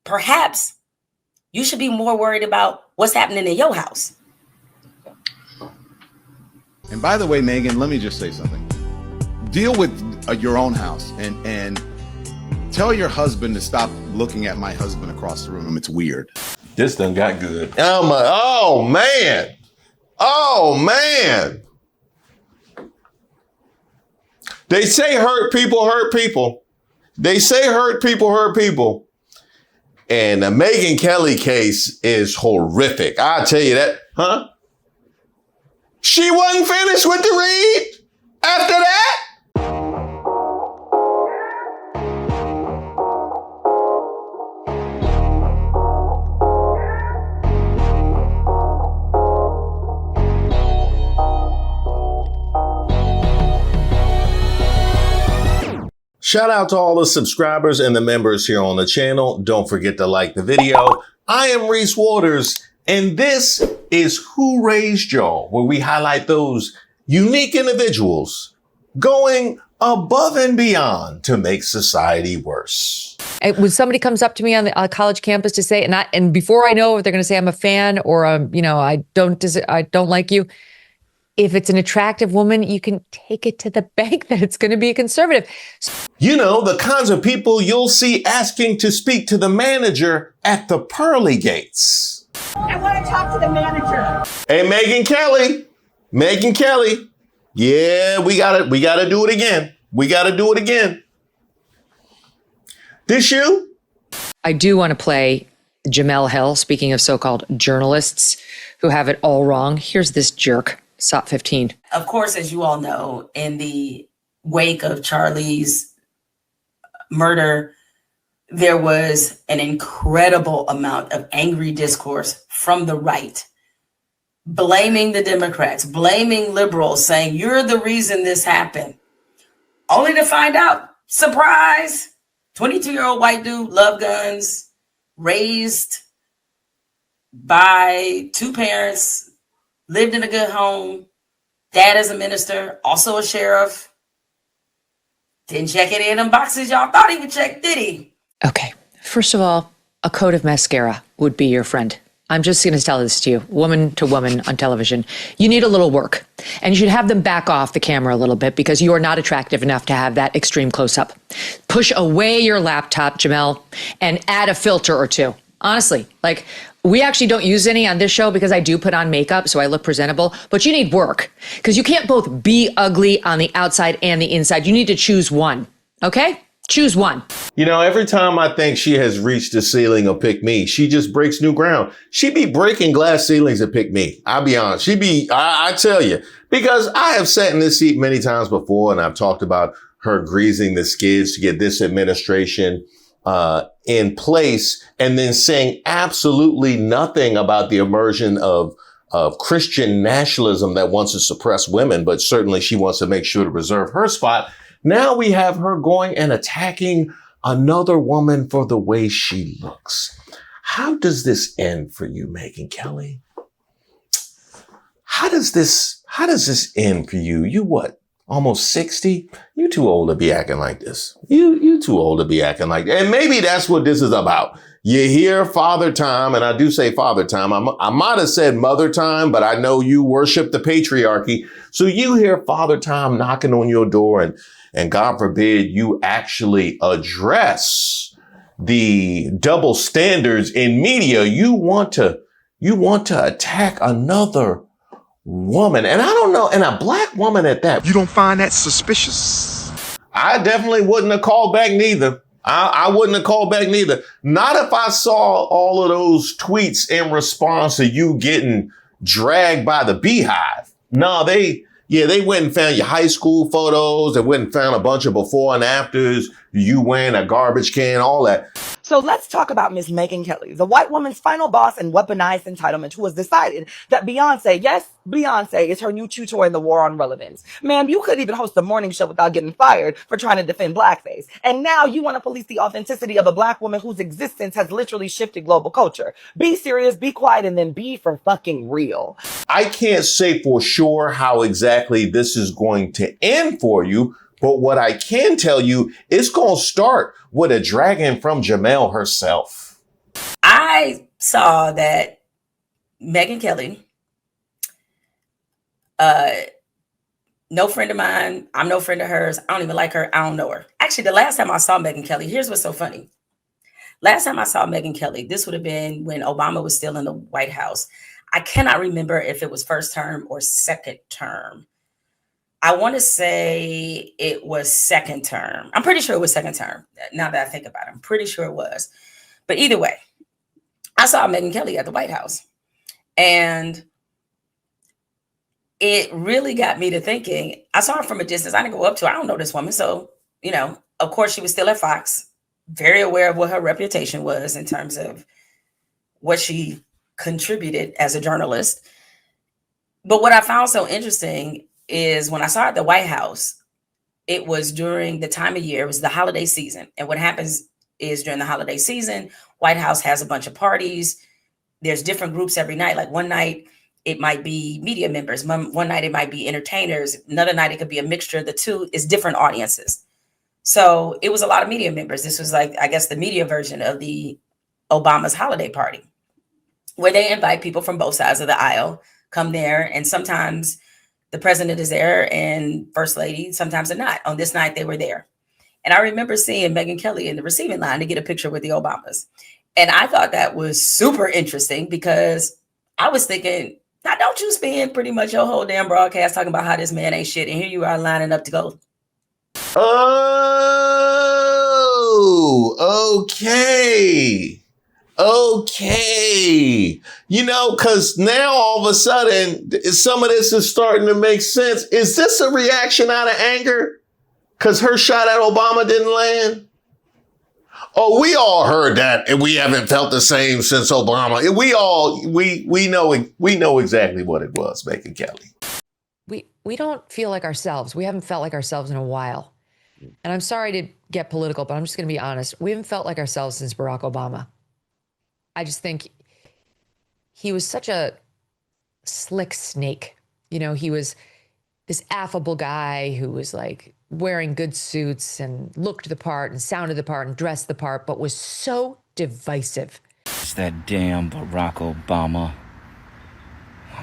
perhaps you should be more worried about what's happening in your house. And by the way, Megyn, let me just say something. Deal with your own house and tell your husband to stop looking at my husband across the room. It's weird. This done got good. Oh, man. Oh, man. They say hurt people hurt people. They say hurt people hurt people. And the Megyn Kelly case is horrific. I'll tell you that. Huh? She wasn't finished with the read after that? Shout out to all the subscribers and the members here on the channel. Don't forget to like the video. I am Reese Waters, and this is Who Raised Y'all, where we highlight those unique individuals going above and beyond to make society worse. When somebody comes up to me on the college campus to say, and before I know if they're going to say I'm a fan or I don't like you, if it's an attractive woman, you can take it to the bank that it's going to be a conservative. You know, the kinds of people you'll see asking to speak to the manager at the pearly gates. I want to talk to the manager. Hey, Megyn Kelly. Megyn Kelly. Yeah, we gotta do it again. We gotta do it again. This you? I do want to play Jemele Hill, speaking of so-called journalists who have it all wrong. Here's this jerk, Sept 15. Of course, as you all know, in the wake of Charlie's murder, there was an incredible amount of angry discourse from the right, blaming the Democrats, blaming liberals, saying, you're the reason this happened. Only to find out, surprise, 22-year-old white dude, loved guns, raised by two parents, lived in a good home, dad is a minister, also a sheriff. Didn't check it in them boxes y'all thought he would check, did he? Okay, first of all, a coat of mascara would be your friend. I'm just going to tell this to you, woman to woman on television. You need a little work, and you should have them back off the camera a little bit because you are not attractive enough to have that extreme close-up. Push away your laptop, Jemele, and add a filter or two. Honestly, we actually don't use any on this show because I do put on makeup, so I look presentable, but you need work because you can't both be ugly on the outside and the inside. You need to choose one, okay? Choose one. You know, every time I think she has reached the ceiling of Pick Me, she just breaks new ground. She be breaking glass ceilings at Pick Me. I'll be honest. I tell you, because I have sat in this seat many times before and I've talked about her greasing the skids to get this administration in place and then saying absolutely nothing about the immersion of Christian nationalism that wants to suppress women, but certainly she wants to make sure to reserve her spot. Now we have her going and attacking another woman for the way she looks. How does this end for you, Megyn Kelly? How does this end for you? You what? Almost 60? You too old to be acting like this. You too old to be acting like that. And maybe that's what this is about. You hear Father Time, and I do say Father Time. I might have said Mother Time, but I know you worship the patriarchy. So you hear Father Time knocking on your door and God forbid you actually address the double standards in media. You want to attack another woman. And I don't know, and a black woman at that. You don't find that suspicious? I definitely wouldn't have called back neither. I wouldn't have called back neither. Not if I saw all of those tweets in response to you getting dragged by the beehive. No, they went and found your high school photos. They went and found a bunch of before and afters, you wearing a garbage can, all that. So let's talk about Miss Megyn Kelly, the white woman's final boss and weaponized entitlement, who has decided that Beyonce, yes, Beyonce is her new tutor in the war on relevance. Ma'am, you could even host a morning show without getting fired for trying to defend blackface. And now you want to police the authenticity of a black woman whose existence has literally shifted global culture. Be serious, be quiet, and then be for fucking real. I can't say for sure how exactly this is going to end for you, but what I can tell you, it's going to start with a dragon from Jemele herself. I saw that Megyn Kelly, no friend of mine, I'm no friend of hers. I don't even like her. I don't know her. Actually, the last time I saw Megyn Kelly, here's what's so funny. Last time I saw Megyn Kelly, this would have been when Obama was still in the White House. I cannot remember if it was first term or second term. I want to say it was second term. I'm pretty sure it was second term. Now that I think about it, I'm pretty sure it was. But either way, I saw Megyn Kelly at the White House. And it really got me to thinking. I saw her from a distance. I didn't go up to her. I don't know this woman. So, of course, she was still at Fox, very aware of what her reputation was in terms of what she contributed as a journalist. But what I found so interesting is when I saw her at the White House, it was during the time of year, it was the holiday season. And what happens is during the holiday season, White House has a bunch of parties. There's different groups every night. Like one night, it might be media members. One night, it might be entertainers. Another night, it could be a mixture of the two. It's different audiences. So it was a lot of media members. This was like, I guess, the media version of the Obama's holiday party, where they invite people from both sides of the aisle, come there. And sometimes the president is there and first lady, sometimes they're not. On this night, they were there. And I remember seeing Megyn Kelly in the receiving line to get a picture with the Obamas. And I thought that was super interesting because I was thinking, now don't you spend pretty much your whole damn broadcast talking about how this man ain't shit. And here you are lining up to go. Oh, okay. Okay. Because now all of a sudden, some of this is starting to make sense. Is this a reaction out of anger? Because her shot at Obama didn't land? Oh, we all heard that, and we haven't felt the same since Obama. We know exactly what it was, Megyn Kelly. We don't feel like ourselves. We haven't felt like ourselves in a while. And I'm sorry to get political, but I'm just going to be honest. We haven't felt like ourselves since Barack Obama. I just think he was such a slick snake. He was this affable guy who was like wearing good suits and looked the part and sounded the part and dressed the part, but was so divisive. It's that damn Barack Obama.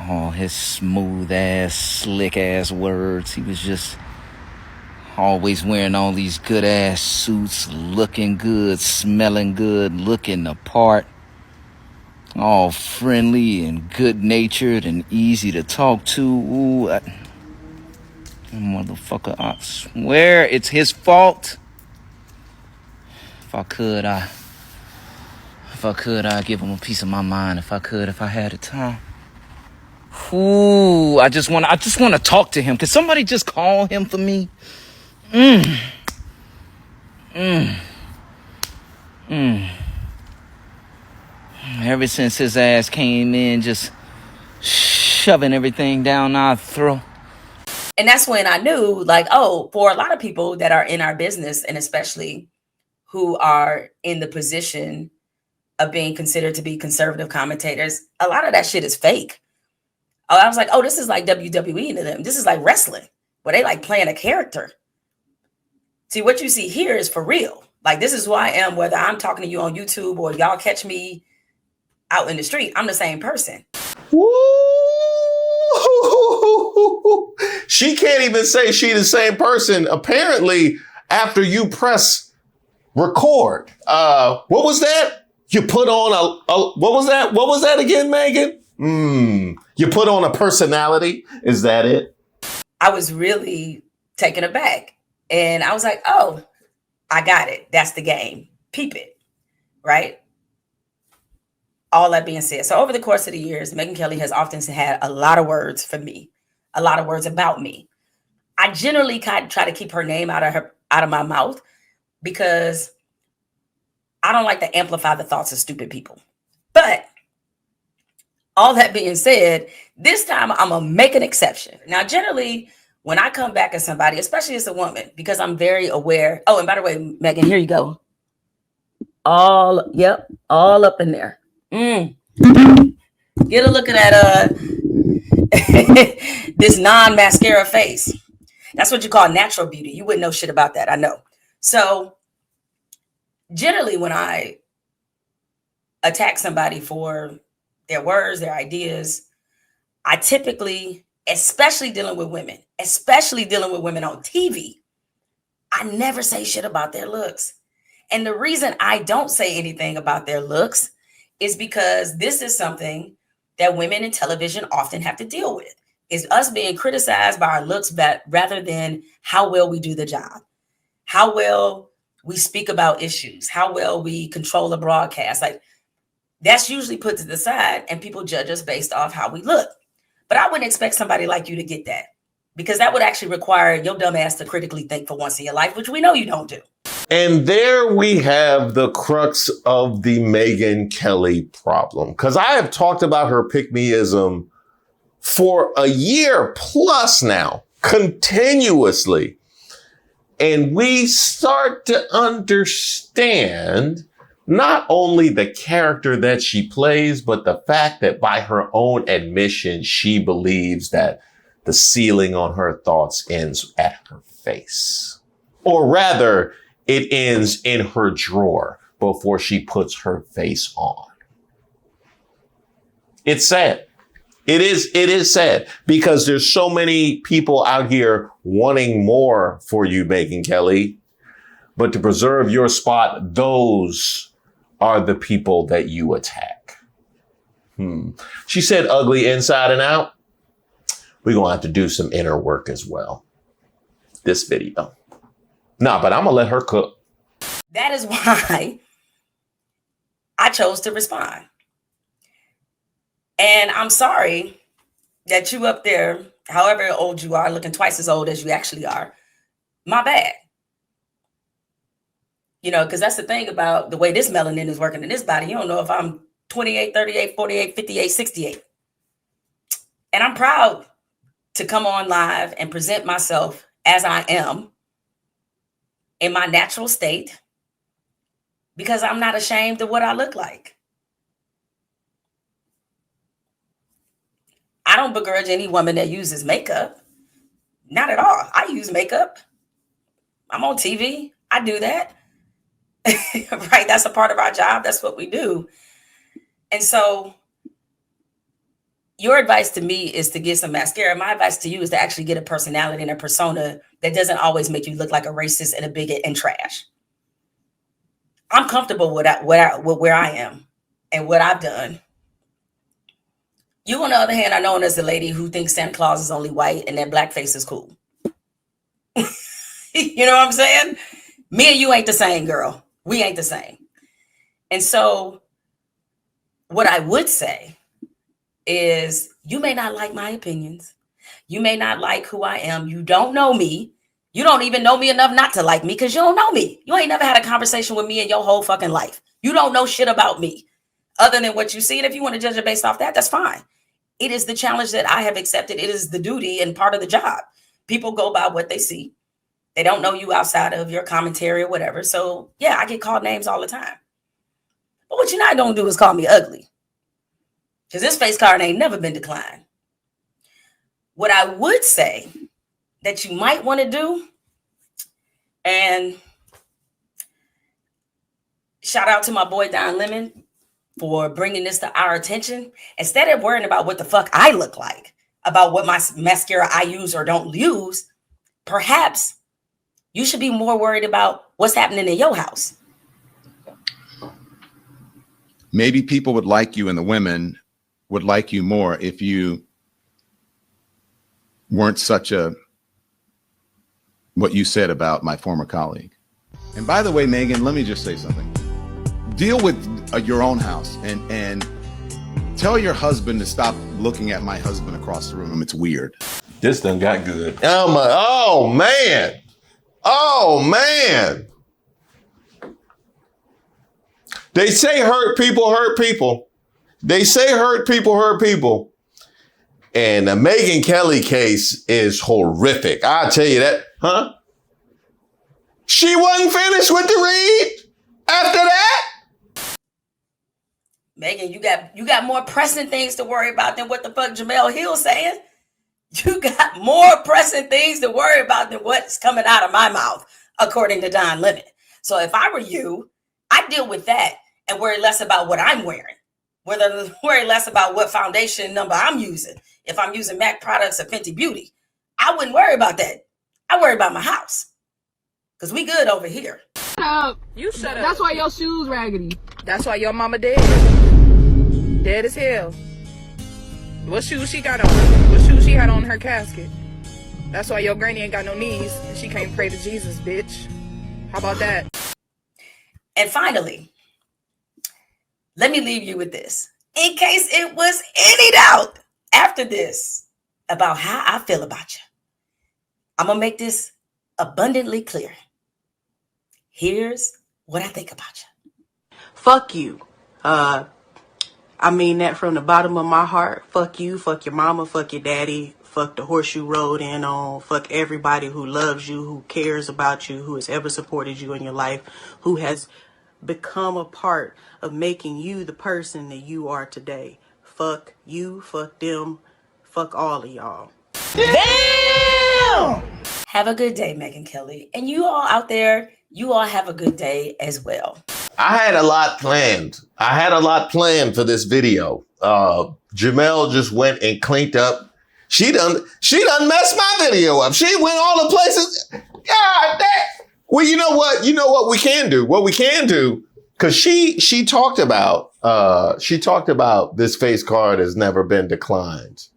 Oh, his smooth ass, slick ass words. He was just always wearing all these good ass suits, looking good, smelling good, looking the part. All friendly and good natured and easy to talk to. Ooh, motherfucker, I swear it's his fault. If I could, I'd give him a piece of my mind. If I had the time. Ooh, I just want to talk to him. Could somebody just call him for me? Ever since his ass came in, just shoving everything down our throat. And that's when I knew, like, oh, for a lot of people that are in our business, and especially who are in the position of being considered to be conservative commentators, a lot of that shit is fake. Oh, I was like, oh, this is like WWE to them. This is like wrestling, where they like playing a character. See, what you see here is for real. Like, this is who I am, whether I'm talking to you on YouTube or y'all catch me out in the street. I'm the same person. Woo! She can't even say she the same person, apparently, after you press record. What was that? You put on what was that? What was that again, Megyn? You put on a personality? Is that it? I was really taken aback. And I was like, oh, I got it. That's the game. Peep it. Right? All that being said. So over the course of the years, Megyn Kelly has often had a lot of words for me, a lot of words about me. I generally kind of try to keep her name out of my mouth because I don't like to amplify the thoughts of stupid people. But all that being said, this time I'm going to make an exception. Now, generally, when I come back at somebody, especially as a woman, because I'm very aware. Oh, and by the way, Megyn, here you go. All up in there. Get a look at that this non-mascara face. That's what you call natural beauty. You wouldn't know shit about that, I know. So generally when I attack somebody for their words, their ideas, I typically, especially dealing with women on TV, I never say shit about their looks. And the reason I don't say anything about their looks is because this is something that women in television often have to deal with, is us being criticized by our looks rather than how well we do the job, how well we speak about issues, how well we control a broadcast. Like, that's usually put to the side and people judge us based off how we look. But I wouldn't expect somebody like you to get that, because that would actually require your dumb ass to critically think for once in your life, which we know you don't do. And there we have the crux of the Megyn Kelly problem. Because I have talked about her pick-me-ism for a year plus now, continuously. And we start to understand not only the character that she plays, but the fact that by her own admission, she believes that the ceiling on her thoughts ends at her face. Or rather, it ends in her drawer before she puts her face on. It's sad. It is sad, because there's so many people out here wanting more for you, Megyn Kelly. But to preserve your spot, those are the people that you attack. She said ugly inside and out. We're going to have to do some inner work as well. This video. Nah, but I'm going to let her cook. That is why I chose to respond. And I'm sorry that you up there, however old you are, looking twice as old as you actually are. My bad. You know, because that's the thing about the way this melanin is working in this body. You don't know if I'm 28, 38, 48, 58, 68. And I'm proud to come on live and present myself as I am in my natural state, because I'm not ashamed of what I look like. I don't begrudge any woman that uses makeup. Not at all. I use makeup. I'm on TV. I do that. Right? That's a part of our job. That's what we do. And so your advice to me is to get some mascara. My advice to you is to actually get a personality and a persona that doesn't always make you look like a racist and a bigot and trash. I'm comfortable with where I am and what I've done. You, on the other hand, are known as the lady who thinks Santa Claus is only white and that blackface is cool. You know what I'm saying? Me and you ain't the same, girl. We ain't the same. And so what I would say is, you may not like my opinions. You may not like who I am. You don't know me. You don't even know me enough not to like me, because you don't know me. You ain't never had a conversation with me in your whole fucking life. You don't know shit about me other than what you see. And if you want to judge it based off that, that's fine. It is the challenge that I have accepted. It is the duty and part of the job. People go by what they see. They don't know you outside of your commentary or whatever. So yeah, I get called names all the time. But what you're not going to do is call me ugly, because this face card ain't never been declined. What I would say that you might want to do, and shout out to my boy Don Lemon for bringing this to our attention. Instead of worrying about what the fuck I look like, about what my mascara I use or don't use, perhaps you should be more worried about what's happening in your house. Maybe people would like you, and the women would like you more if you weren't such a, what you said about my former colleague. And by the way, Megyn, let me just say something. Deal with your own house and tell your husband to stop looking at my husband across the room. It's weird. This done got good. Oh man. Oh man. They say hurt people hurt people. They say hurt people hurt people. And the Megyn Kelly case is horrific. I'll tell you that. Huh? She wasn't finished with the read after that? Megyn, you got more pressing things to worry about than what the fuck Jemele Hill saying. You got more pressing things to worry about than what's coming out of my mouth, according to Don Lemon. So if I were you, I'd deal with that and worry less about what I'm wearing, worry less about what foundation number I'm using. If I'm using MAC products or Fenty Beauty, I wouldn't worry about that. I worry about my house, because we good over here. You shut up. That's why your shoes raggedy. That's why your mama dead. Dead as hell. What shoes she got on? What shoes she had on her casket? That's why your granny ain't got no knees and she can't pray to Jesus, bitch. How about that? And finally, let me leave you with this. In case it was any doubt after this about how I feel about you, I'm going to make this abundantly clear. Here's what I think about you. Fuck you. I mean that from the bottom of my heart. Fuck you, fuck your mama, fuck your daddy, fuck the horse you rode in on, fuck everybody who loves you, who cares about you, who has ever supported you in your life, who has become a part of making you the person that you are today. Fuck you, fuck them, fuck all of y'all. Damn! Have a good day, Megyn Kelly. And you all out there, you all have a good day as well. I had a lot planned. I had a lot planned for this video. Jemele just went and cleaned up. She done messed my video up. She went all the places. God damn. Well, you know what? You know what we can do? What we can do, because she talked about this face card has never been declined.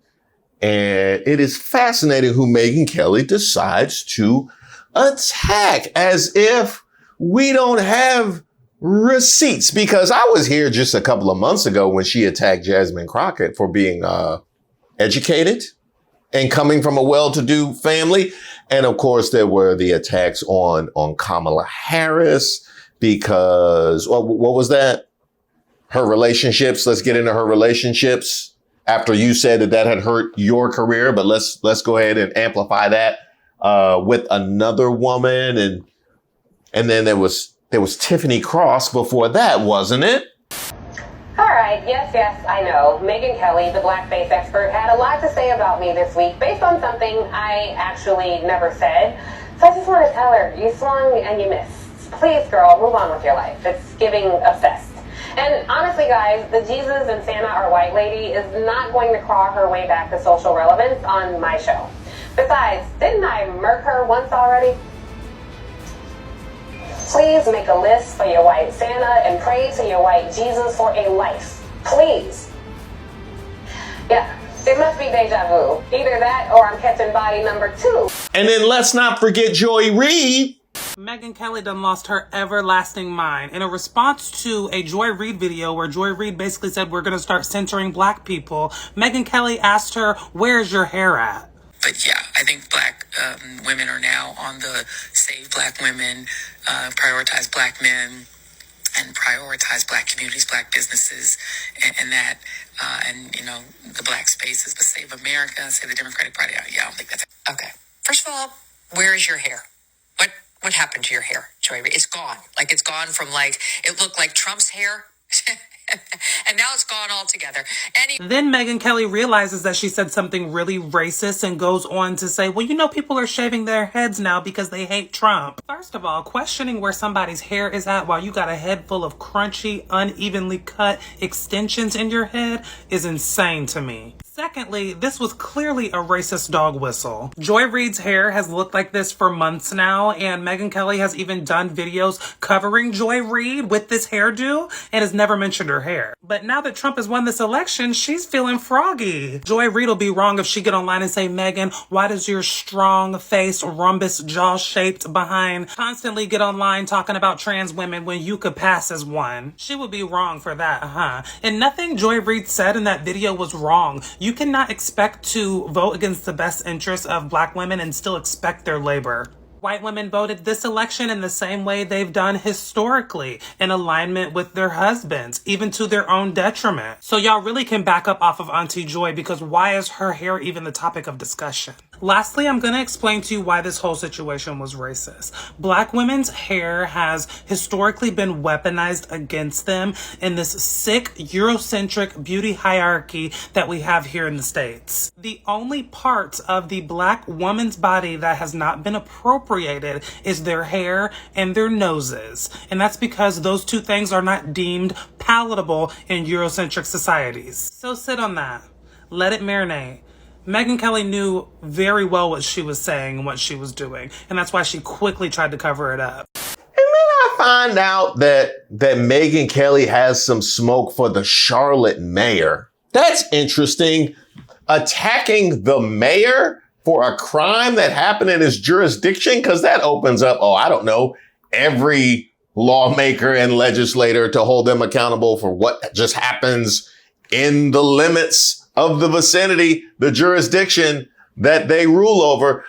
And it is fascinating who Megyn Kelly decides to attack, as if we don't have receipts. Because I was here just a couple of months ago when she attacked Jasmine Crockett for being educated and coming from a well-to-do family. And of course, there were the attacks on Kamala Harris because, what was that? Her relationships. Let's get into her relationships. After you said that had hurt your career, but let's go ahead and amplify that with another woman, and then there was Tiffany Cross before that, wasn't it? All right, yes, I know. Megyn Kelly, the blackface expert, had a lot to say about me this week based on something I actually never said. So I just want to tell her, you swung and you missed. Please, girl, move on with your life. It's giving obsessed. And honestly, guys, the Jesus and Santa are white lady is not going to claw her way back to social relevance on my show. Besides, didn't I murk her once already? Please make a list for your white Santa and pray to your white Jesus for a life. Please. Yeah, it must be deja vu. Either that or I'm catching body number 2. And then let's not forget Joy Reid. Megyn Kelly done lost her everlasting mind. In a response to a Joy Reid video where Joy Reid basically said we're going to start censoring black people, Megyn Kelly asked her, where's your hair at? But yeah, I think black women are now on the save black women, prioritize black men, and prioritize black communities, black businesses, and that, and you know, the black spaces, but save America, save the Democratic Party. Yeah, I don't think that's it. Okay. First of all, where is your hair? What happened to your hair, Joy Reid? It's gone. Like, it's gone from, like, it looked like Trump's hair. And now it's gone altogether. Then Megyn Kelly realizes that she said something really racist and goes on to say, well, you know, people are shaving their heads now because they hate Trump. First of all, questioning where somebody's hair is at while you got a head full of crunchy, unevenly cut extensions in your head is insane to me. Secondly, this was clearly a racist dog whistle. Joy Reid's hair has looked like this for months now, and Megyn Kelly has even done videos covering Joy Reid with this hairdo and has never mentioned her hair. But now that Trump has won this election, she's feeling froggy. Joy Reid will be wrong if she get online and say, Megyn, why does your strong face, rhombus jaw-shaped behind constantly get online talking about trans women when you could pass as one? She would be wrong for that, huh? And nothing Joy Reid said in that video was wrong. You cannot expect to vote against the best interests of black women and still expect their labor. White women voted this election in the same way they've done historically, in alignment with their husbands, even to their own detriment. So y'all really can back up off of Auntie Joy, because why is her hair even the topic of discussion? Lastly, I'm going to explain to you why this whole situation was racist. Black women's hair has historically been weaponized against them in this sick, Eurocentric beauty hierarchy that we have here in the States. The only part of the Black woman's body that has not been appropriated is their hair and their noses. And that's because those two things are not deemed palatable in Eurocentric societies. So sit on that. Let it marinate. Megyn Kelly knew very well what she was saying and what she was doing, and that's why she quickly tried to cover it up. And then I find out that Megyn Kelly has some smoke for the Charlotte mayor. That's interesting. Attacking the mayor for a crime that happened in his jurisdiction? Because that opens up, I don't know, every lawmaker and legislator to hold them accountable for what just happens in the limits of the vicinity, the jurisdiction that they rule over.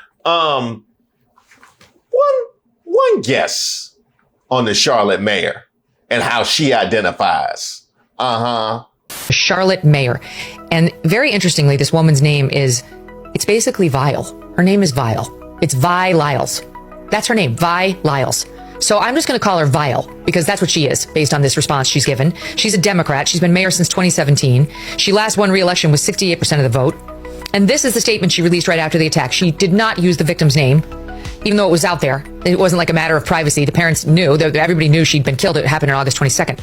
One guess on the Charlotte mayor and how she identifies. Charlotte mayor. And very interestingly, this woman's name it's basically Vile. Her name is Vile. It's Vi Lyles. That's her name, Vi Lyles. So I'm just going to call her Vile because that's what she is based on this response she's given. She's a Democrat. She's been mayor since 2017. She last won re-election with 68% of the vote. And this is the statement she released right after the attack. She did not use the victim's name, even though it was out there. It wasn't like a matter of privacy. The parents knew. Everybody knew she'd been killed. It happened on August 22nd.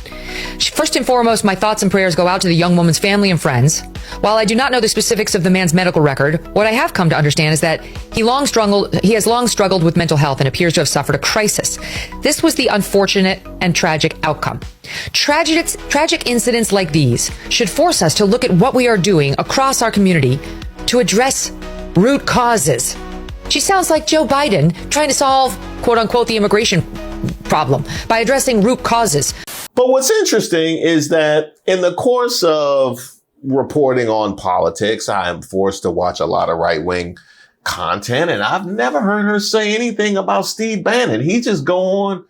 First and foremost, my thoughts and prayers go out to the young woman's family and friends. While I do not know the specifics of the man's medical record, what I have come to understand is that he has long struggled with mental health and appears to have suffered a crisis. This was the unfortunate and tragic outcome. Tragic incidents like these should force us to look at what we are doing across our community to address root causes. She sounds like Joe Biden trying to solve, quote unquote, the immigration problem by addressing root causes. But what's interesting is that in the course of reporting on politics, I am forced to watch a lot of right-wing content, and I've never heard her say anything about Steve Bannon. He just go on.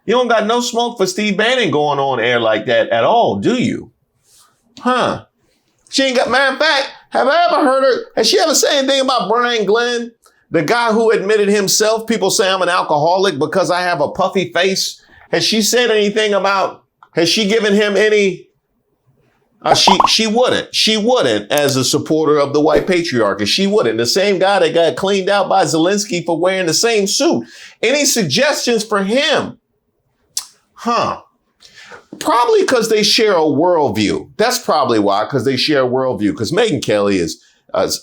You don't got no smoke for Steve Bannon going on air like that at all, do you? She ain't got, matter of fact, have I ever heard her, has she ever said anything about Brian Glenn? The guy who admitted himself, people say I'm an alcoholic because I have a puffy face. Has she said anything about, has she given him any, she wouldn't as a supporter of the white patriarchy. She wouldn't. The same guy that got cleaned out by Zelensky for wearing the same suit. Any suggestions for him? Probably because they share a worldview. That's probably why, because they share a worldview. Because Megyn Kelly is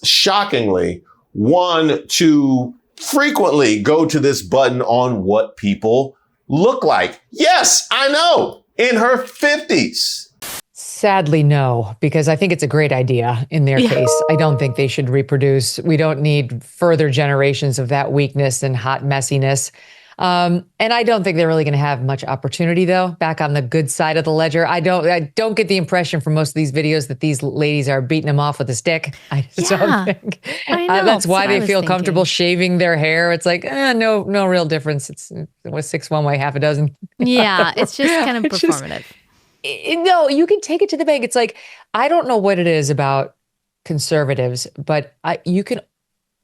shockingly one to frequently go to this button on what people look like. Yes, I know, in her 50s. Sadly, no, because I think it's a great idea in their case. I don't think they should reproduce. We don't need further generations of that weakness and hot messiness. And I don't think they're really going to have much opportunity, though, back on the good side of the ledger. I don't get the impression from most of these videos that these ladies are beating them off with a stick. I just don't think. I know, that's why they feel thinking. comfortable shaving their hair. It's like, no real difference. It was 6 one way, half a dozen. Yeah, it's just kind of performative. No, you can take it to the bank. It's like, I don't know what it is about conservatives, but you can,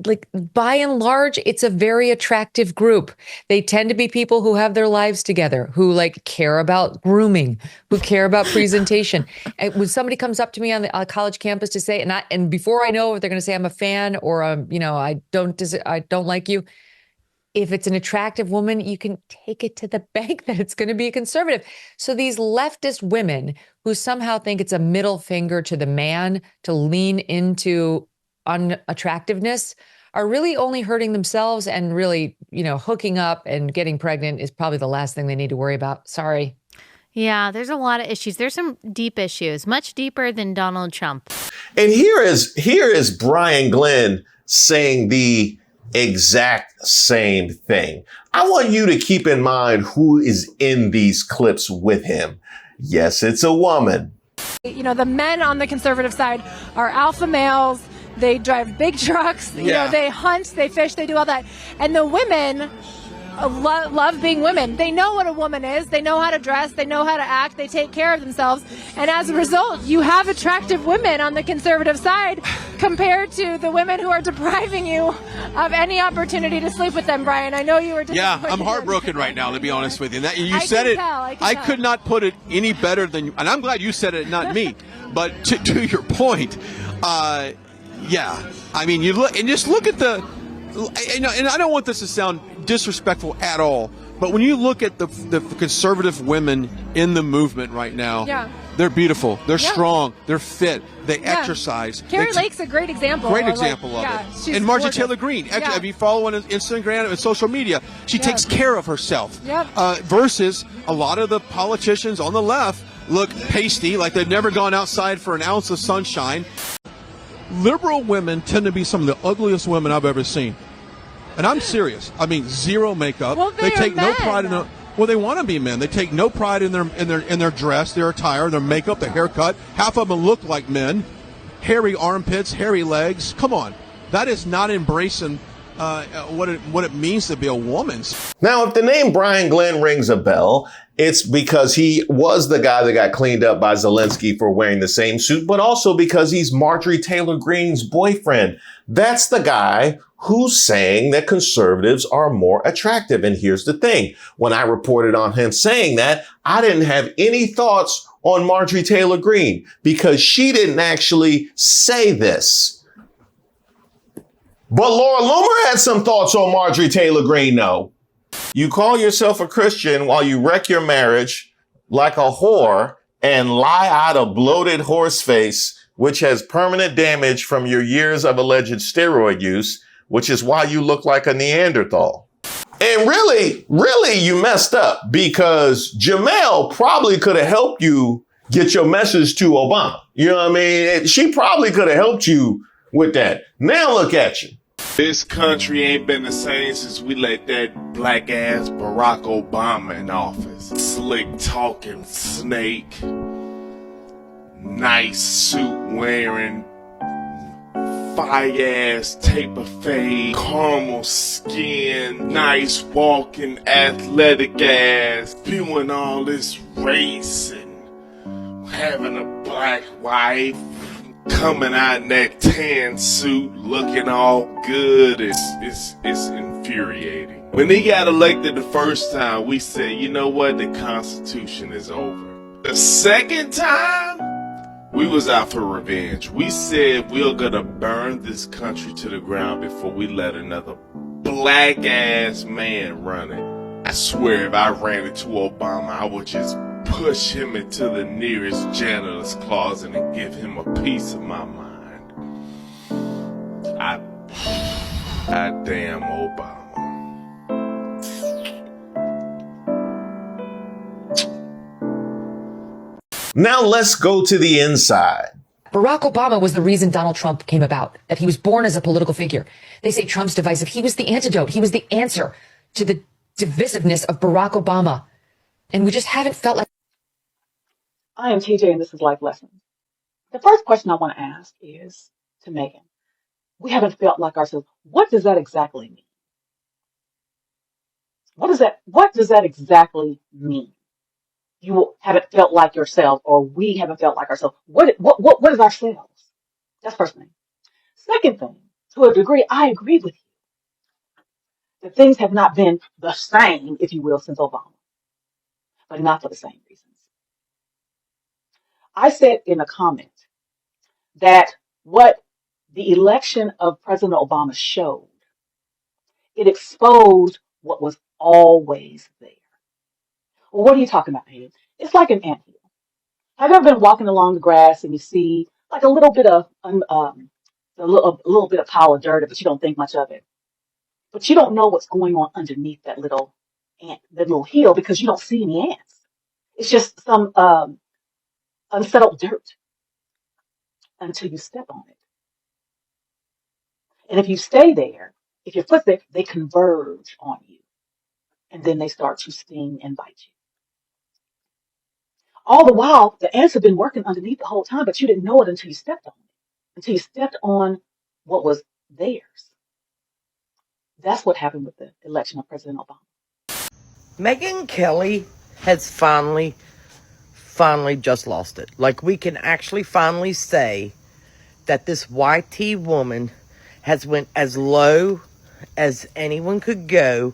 like, by and large, it's a very attractive group. They tend to be people who have their lives together, who like care about grooming, who care about presentation. And when somebody comes up to me on the college campus to say, and before I know if they're going to say I'm a fan or I don't like you. If it's an attractive woman, you can take it to the bank that it's going to be a conservative. So these leftist women who somehow think it's a middle finger to the man to lean into unattractiveness are really only hurting themselves, and really, hooking up and getting pregnant is probably the last thing they need to worry about. Sorry. Yeah, there's a lot of issues. There's some deep issues, much deeper than Donald Trump. And here is Brian Glenn saying the exact same thing. I want you to keep in mind who is in these clips with him. Yes, it's a woman. The men on the conservative side are alpha males. They drive big trucks. They hunt, they fish, they do all that. And the women love being women. They know what a woman is. They know how to dress. They know how to act. They take care of themselves. And as a result, you have attractive women on the conservative side compared to the women who are depriving you of any opportunity to sleep with them, Brian. I know you were disappointed. Yeah, I'm heartbroken right now, to be honest with you. That, you I said can it. tell, I can I tell. could not put it any better than you. And I'm glad you said it, not me. But to your point, yeah. I mean, you look and just look at the. And I don't want this to sound disrespectful at all, but when you look at the conservative women in the movement right now, Yeah. they're beautiful, they're Yeah. strong, they're fit, they Yeah. exercise. Carrie they Lake's a great example. Great of, example of yeah, it. she's And Margie gorgeous. Taylor Greene, Yeah. if you follow on Instagram and social media, she takes care of herself. Yep. Versus a lot of the politicians on the left look pasty, like they've never gone outside for an ounce of sunshine. Liberal women tend to be some of the ugliest women I've ever seen. And I'm serious. I mean, zero makeup. Well, they they take are no men. pride in their. Well, they want to be men. They take no pride in their dress, their attire, their makeup, their haircut. Half of them look like men. Hairy armpits, hairy legs. Come on, that is not embracing what it means to be a woman. Now, if the name Brian Glenn rings a bell, it's because he was the guy that got cleaned up by Zelensky for wearing the same suit, but also because he's Marjorie Taylor Greene's boyfriend. That's the guy who's saying that conservatives are more attractive. And here's the thing. When I reported on him saying that, I didn't have any thoughts on Marjorie Taylor Greene because she didn't actually say this. But Laura Loomer had some thoughts on Marjorie Taylor Greene, though. You call yourself a Christian while you wreck your marriage like a whore and lie out a bloated horse face, which has permanent damage from your years of alleged steroid use, which is why you look like a Neanderthal. And really, you messed up because Jemele probably could have helped you get your message to Obama. You know what I mean? She probably could have helped you with that. Now look at you. This country ain't been the same since we let that black ass Barack Obama in office. Slick talking snake, nice suit wearing, fire ass taper fade, caramel skin, nice walking athletic ass, spewing all this race and having a black wife. Coming out in that tan suit, looking all good, it's infuriating. When he got elected the first time, we said, you know what, the Constitution is over. The second time, we was out for revenge. We said we're gonna burn this country to the ground before we let another black ass man run it. I swear if I ran into Obama, I would just push him into the nearest janitor's closet and give him a piece of my mind. I damn Obama. Now let's go to the inside. Barack Obama was the reason Donald Trump came about, that he was born as a political figure. They say Trump's divisive. He was the antidote. He was the answer to the divisiveness of Barack Obama. And we just haven't felt like. I am TJ, and this is Life Lessons. The first question I want to ask is to Megyn. We haven't felt like ourselves. What does that exactly mean? What does that exactly mean? You haven't felt like yourself, or we haven't felt like ourselves. What is ourselves? That's first thing. Second thing, to a degree, I agree with you that things have not been the same, if you will, since Obama, but not for the same reasons. I said in a comment that what the election of President Obama showed, it exposed what was always there. Well, what are you talking about, Hayden? It's like an anthill. Have you ever been walking along the grass and you see like a little bit of a little bit of pile of dirt, but you don't think much of it. But you don't know what's going on underneath that little hill because you don't see any ants. It's just some unsettled dirt until you step on it. And if you stay there, if your foot's there, they converge on you. And then they start to sting and bite you. All the while, the ants have been working underneath the whole time, but you didn't know it until you stepped on it. Until you stepped on what was theirs. That's what happened with the election of President Obama. Megyn Kelly has finally just lost it. Like, we can actually finally say that this YT woman has went as low as anyone could go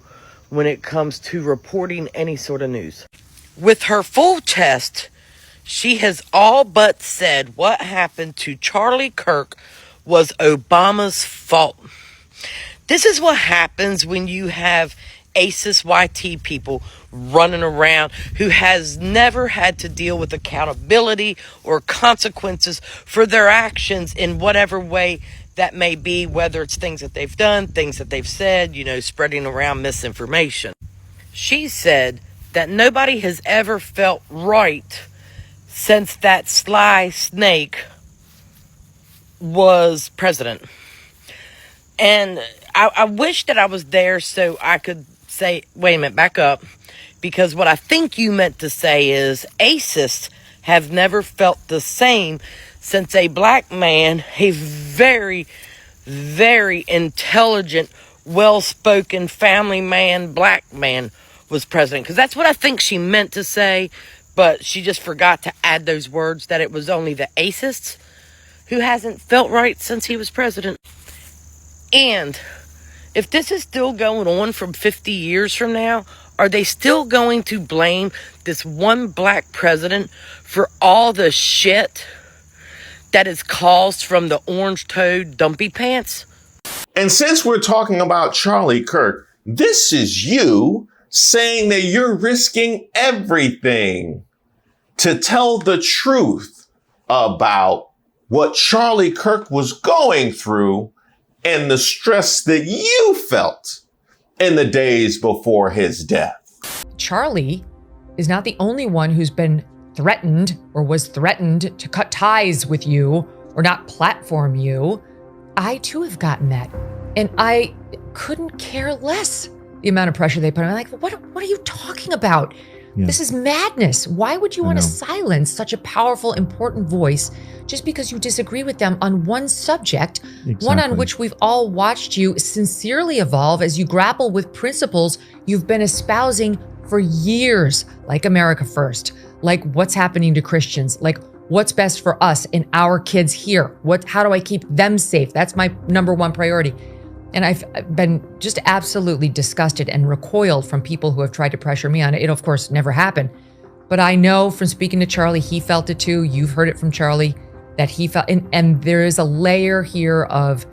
when it comes to reporting any sort of news. With her full chest, she has all but said what happened to Charlie Kirk was Obama's fault. This is what happens when you have ACES YT people running around who has never had to deal with accountability or consequences for their actions in whatever way that may be, whether it's things that they've done, things that they've said, spreading around misinformation. She said that nobody has ever felt right since that sly snake was president. And I wish that I was there so I could say, wait a minute, back up. Because what I think you meant to say is ACEs have never felt the same since a black man, a very, very intelligent, well-spoken family man, black man, was president. Because that's what I think she meant to say, but she just forgot to add those words that it was only the ACEs who hasn't felt right since he was president. And if this is still going on from 50 years from now, are they still going to blame this one black president for all the shit that is caused from the orange-toed dumpy pants? And since we're talking about Charlie Kirk, this is you saying that you're risking everything to tell the truth about what Charlie Kirk was going through and the stress that you felt in the days before his death. Charlie is not the only one who's been threatened or was threatened to cut ties with you or not platform you. I too have gotten that. And I couldn't care less the amount of pressure they put on. I'm like, what are you talking about? Yeah. This is madness. Why would you want to silence such a powerful, important voice just because you disagree with them on one subject, one on which we've all watched you sincerely evolve as you grapple with principles you've been espousing for years, like America First, like what's happening to Christians, like what's best for us and our kids here. How do I keep them safe? That's my number one priority. And I've been just absolutely disgusted and recoiled from people who have tried to pressure me on it. It, of course, never happened. But I know from speaking to Charlie, he felt it too. You've heard it from Charlie that he felt, and there is a layer here of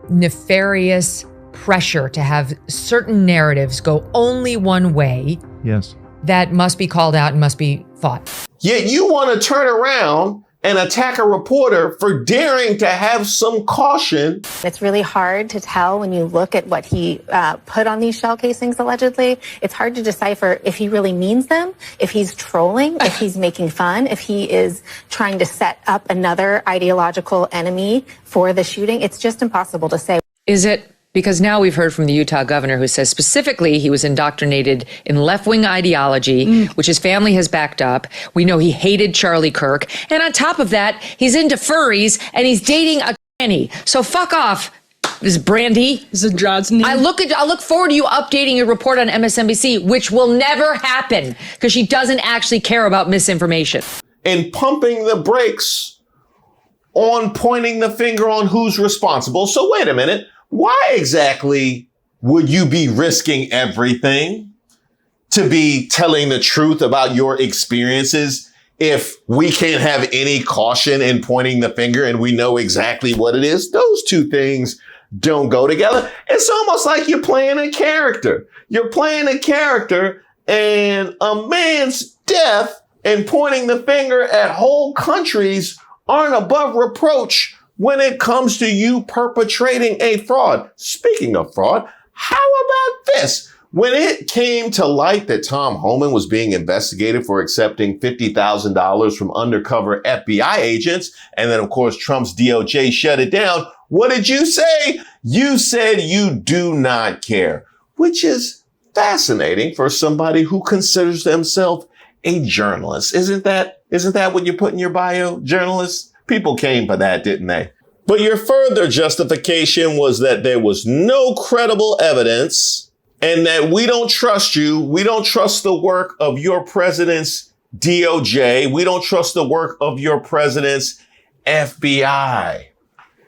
nefarious pressure to have certain narratives go only one way. Yes. That must be called out and must be fought. Yet you want to turn around and attack a reporter for daring to have some caution. It's really hard to tell when you look at what he put on these shell casings, allegedly. It's hard to decipher if he really means them, if he's trolling, if he's making fun, if he is trying to set up another ideological enemy for the shooting. It's just impossible to say. Is it? Because now we've heard from the Utah governor who says specifically he was indoctrinated in left-wing ideology, which his family has backed up. We know he hated Charlie Kirk. And on top of that, he's into furries and he's dating a tranny. So fuck off, Ms. Brandy. I look forward to you updating your report on MSNBC, which will never happen because she doesn't actually care about misinformation. And pumping the brakes on pointing the finger on who's responsible. So wait a minute. Why exactly would you be risking everything to be telling the truth about your experiences if we can't have any caution in pointing the finger and we know exactly what it is? Those two things don't go together. It's almost like you're playing a character. You're playing a character, and a man's death and pointing the finger at whole countries aren't above reproach when it comes to you perpetrating a fraud. Speaking of fraud, how about this? When it came to light that Tom Homan was being investigated for accepting $50,000 from undercover FBI agents, and then, of course, Trump's DOJ shut it down, what did you say? You said you do not care, which is fascinating for somebody who considers themselves a journalist. Isn't that what you put in your bio, journalist? People came for that, didn't they? But your further justification was that there was no credible evidence and that we don't trust you. We don't trust the work of your president's DOJ. We don't trust the work of your president's FBI.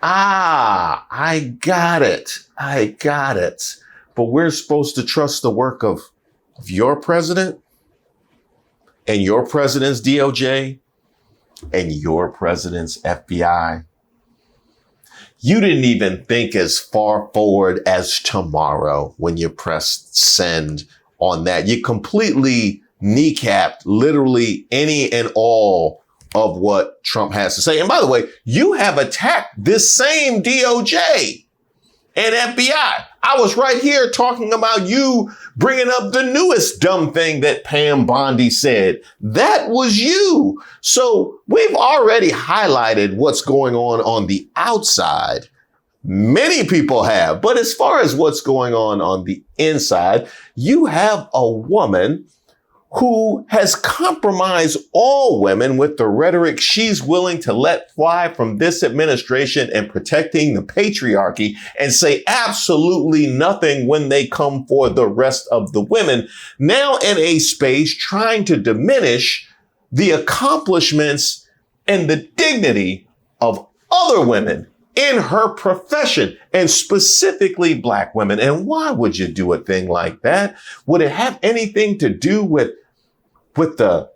Ah, I got it. But we're supposed to trust the work of your president and your president's DOJ and your president's FBI. You didn't even think as far forward as tomorrow when you pressed send on that. You completely kneecapped literally any and all of what Trump has to say. And by the way, you have attacked this same DOJ and FBI. I was right here talking about you bringing up the newest dumb thing that Pam Bondi said. That was you. So we've already highlighted what's going on the outside. Many people have. But as far as what's going on the inside, you have a woman who has compromised all women with the rhetoric she's willing to let fly from this administration and protecting the patriarchy and say absolutely nothing when they come for the rest of the women. Now in a space trying to diminish the accomplishments and the dignity of other women in her profession, and specifically Black women. And why would you do a thing like that? Would it have anything to do with the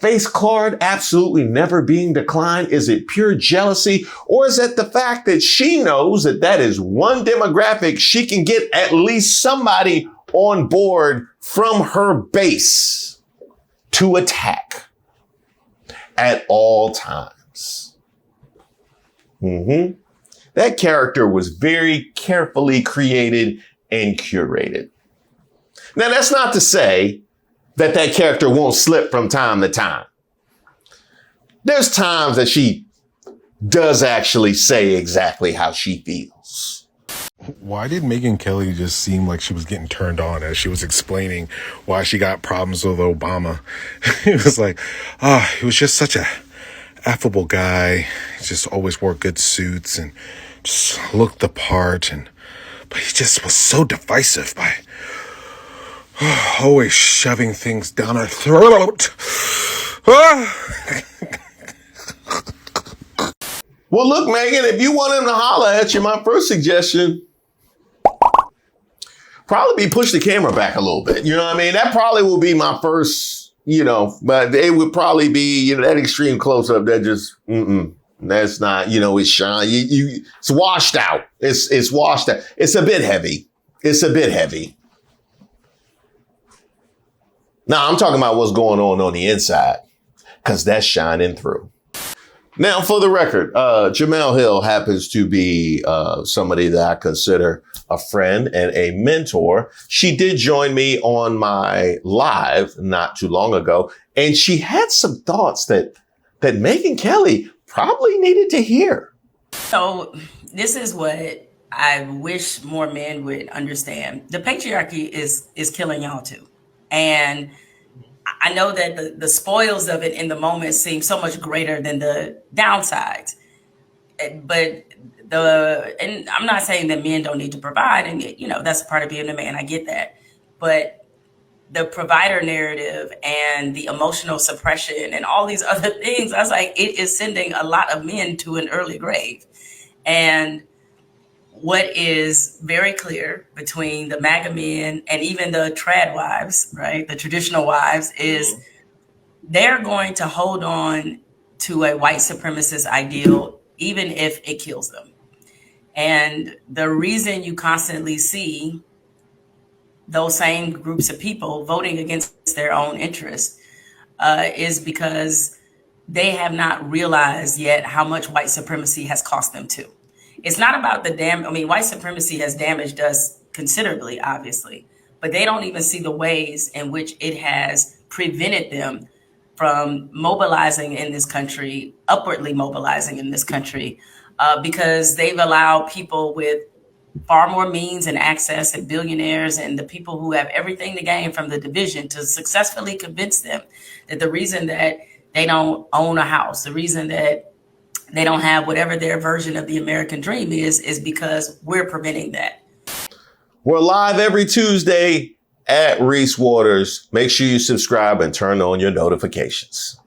face card absolutely never being declined? Is it pure jealousy? Or is it the fact that she knows that that is one demographic she can get at least somebody on board from her base to attack at all times? That character was very carefully created and curated. Now, that's not to say that character won't slip from time to time. There's times that she does actually say exactly how she feels. Why did Megyn Kelly just seem like she was getting turned on as she was explaining why she got problems with Obama? It was like, he was just such a affable guy. He just always wore good suits and just looked the part. But he just was so divisive by always shoving things down her throat. Well, look, Megyn, if you want him to holler at you, my first suggestion, probably be push the camera back a little bit. You know what I mean? That probably will be my first, but it would probably be, that extreme close up that just, that's not, it's shine. It's washed out. It's washed out. It's a bit heavy. Now, I'm talking about what's going on the inside, because that's shining through. Now, for the record, Jemele Hill happens to be somebody that I consider a friend and a mentor. She did join me on my live not too long ago, and she had some thoughts that Megyn Kelly probably needed to hear. So this is what I wish more men would understand. The patriarchy is killing y'all too. And I know that the spoils of it in the moment seem so much greater than the downsides. But and I'm not saying that men don't need to provide, and that's a part of being a man. I get that. But the provider narrative and the emotional suppression and all these other things, I was like, it is sending a lot of men to an early grave. And what is very clear between the MAGA men and even the trad wives, right, the traditional wives, is they're going to hold on to a white supremacist ideal, even if it kills them. And the reason you constantly see those same groups of people voting against their own interests is because they have not realized yet how much white supremacy has cost them too. It's not about white supremacy has damaged us considerably, obviously, but they don't even see the ways in which it has prevented them from mobilizing in this country, upwardly mobilizing in this country, because they've allowed people with far more means and access and billionaires and the people who have everything to gain from the division to successfully convince them that the reason that they don't own a house, the reason that they don't have whatever their version of the American dream is because we're preventing that. We're live every Tuesday at Reese Waters. Make sure you subscribe and turn on your notifications.